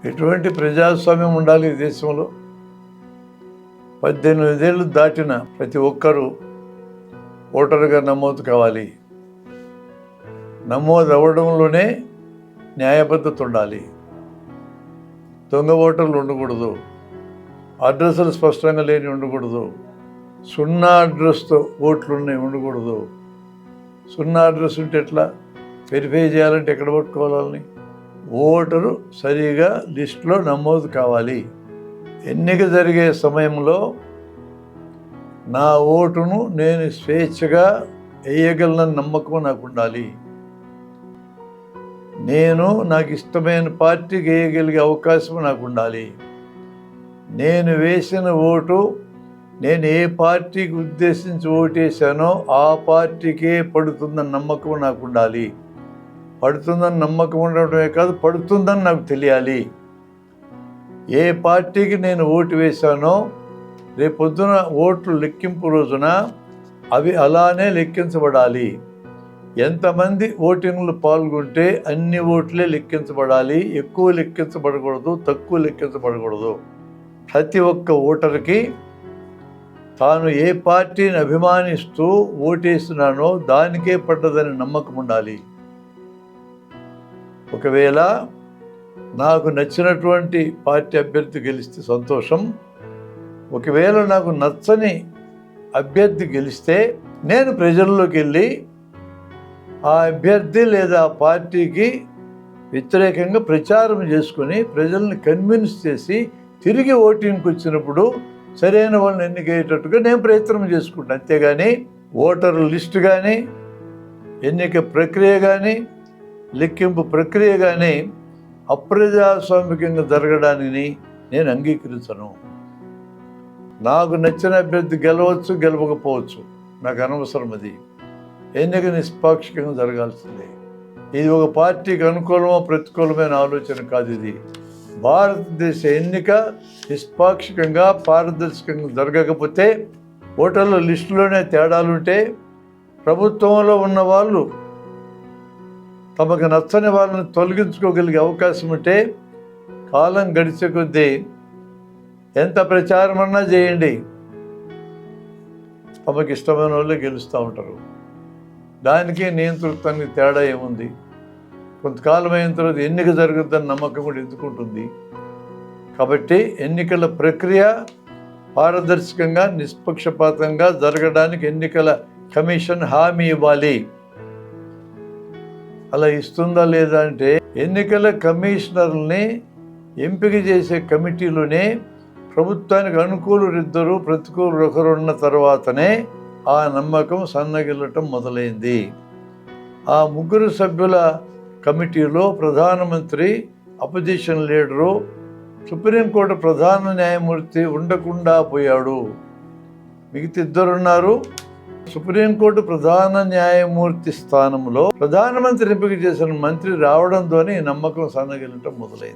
ఎటువంటి ప్రజాస్వామ్యం ఉండాలి ఈ దేశంలో? 18 ఏళ్ళు దాటిన ప్రతి ఒక్కరూ ఓటరుగా నమోదు కావాలి. నమోదు అవ్వడంలోనే న్యాయబద్ధత ఉండాలి. దొంగ ఓటర్లు ఉండకూడదు. అడ్రస్లు స్పష్టంగా లేని ఉండకూడదు. సున్నా అడ్రస్తో ఓట్లున్నాయి ఉండకూడదు. సున్నా అడ్రస్ ఉంటే ఎట్లా వెరిఫై చేయాలంటే ఎక్కడ పట్టుకోవాలని? ఓటరు సరిగా లిస్టులో నమోదు కావాలి. ఎన్నిక జరిగే సమయంలో నా ఓటును నేను స్వేచ్ఛగా వేయగలన నమ్మకం నాకు ఉండాలి. నేను నాకు ఇష్టమైన పార్టీకి వేయగలిగే అవకాశం నాకు ఉండాలి. నేను వేసిన ఓటు నేను ఏ పార్టీకి ఉద్దేశించి ఓటేశానో ఆ పార్టీకే పడుతుందన్న నమ్మకం నాకు ఉండాలి. పడుతుందని నమ్మకం ఉండటమే కాదు, పడుతుందని నాకు తెలియాలి. ఏ పార్టీకి నేను ఓటు వేశానో రేపొద్దున ఓట్లు లెక్కింపు రోజున అవి అలానే లెక్కించబడాలి. ఎంతమంది ఓటింగ్లు పాల్గొంటే అన్ని ఓట్లే లెక్కించబడాలి. ఎక్కువ లెక్కించబడకూడదు, తక్కువ లెక్కించబడకూడదు. ప్రతి ఒక్క ఓటర్కి తాను ఏ పార్టీని అభిమానిస్తూ ఓటేస్తున్నానో దానికే పడ్డదని నమ్మకం ఉండాలి. ఒకవేళ నాకు నచ్చినటువంటి పార్టీ అభ్యర్థి గెలిస్తే సంతోషం. ఒకవేళ నాకు నచ్చని అభ్యర్థి గెలిస్తే నేను ప్రజల్లోకి వెళ్ళి ఆ అభ్యర్థి లేదా ఆ పార్టీకి వ్యతిరేకంగా ప్రచారం చేసుకుని ప్రజల్ని కన్విన్స్ చేసి తిరిగి ఓటింగ్కి వచ్చినప్పుడు సరైన వాళ్ళని ఎన్నికయ్యేటట్టుగా నేను ప్రయత్నం చేసుకుంటాను. అంతేగాని ఓటరు లిస్టు కానీ, ఎన్నిక ప్రక్రియ కానీ, లెక్కింపు ప్రక్రియ కానీ అప్రజాస్వామికంగా జరగడాన్ని నేను అంగీకరించను. నాకు నచ్చిన అభ్యర్థి గెలవచ్చు, గెలవకపోవచ్చు, నాకు అనవసరం. అది ఎన్నిక నిష్పాక్షికంగా జరగాల్సిందే. ఇది ఒక పార్టీకి అనుకూలమో ప్రతికూలమైన ఆలోచన కాదు. ఇది భారతదేశ ఎన్నిక నిష్పాక్షికంగా పారదర్శకంగా జరగకపోతే, ఓటర్ల లిస్టులోనే తేడాలుంటే, ప్రభుత్వంలో ఉన్న వాళ్ళు తమకు నచ్చని వాళ్ళని తొలగించుకోగలిగే అవకాశం ఉంటే, కాలం గడిచే కొద్దీ ఎంత ప్రచారం అన్నా చేయండి, తమకు ఇష్టమైన వాళ్ళే గెలుస్తూ ఉంటారు. దానికి నియంతృత్వానికి తేడా ఏముంది? కొంతకాలం అయిన తర్వాత ఎన్నిక జరుగుతుందని నమ్మకం కూడా ఎందుకుంటుంది? కాబట్టి ఎన్నికల ప్రక్రియ పారదర్శకంగా నిష్పక్షపాతంగా జరగడానికి ఎన్నికల కమిషన్ హామీ ఇవ్వాలి. అలా ఇస్తుందా లేదా అంటే, ఎన్నికల కమిషనర్ని ఎంపిక చేసే కమిటీలోనే ప్రభుత్వానికి అనుకూలులు ఇద్దరు, ప్రతికూలులు ఒకరు ఉన్న తర్వాతనే ఆ నమ్మకం సన్నగిల్లటం మొదలైంది. ఆ 3 సభ్యుల కమిటీలో ప్రధానమంత్రి, అపోజిషన్ లీడరు, సుప్రీంకోర్టు ప్రధాన న్యాయమూర్తి ఉండకుండా పోయాడు. మిగతా 2 ఉన్నారు. సుప్రీంకోర్టు ప్రధాన న్యాయమూర్తి స్థానంలో ప్రధానమంత్రి ఎంపిక చేసిన మంత్రి రావడంతోనే ఈ నమ్మకం సన్నగిల్లటం మొదలైంది.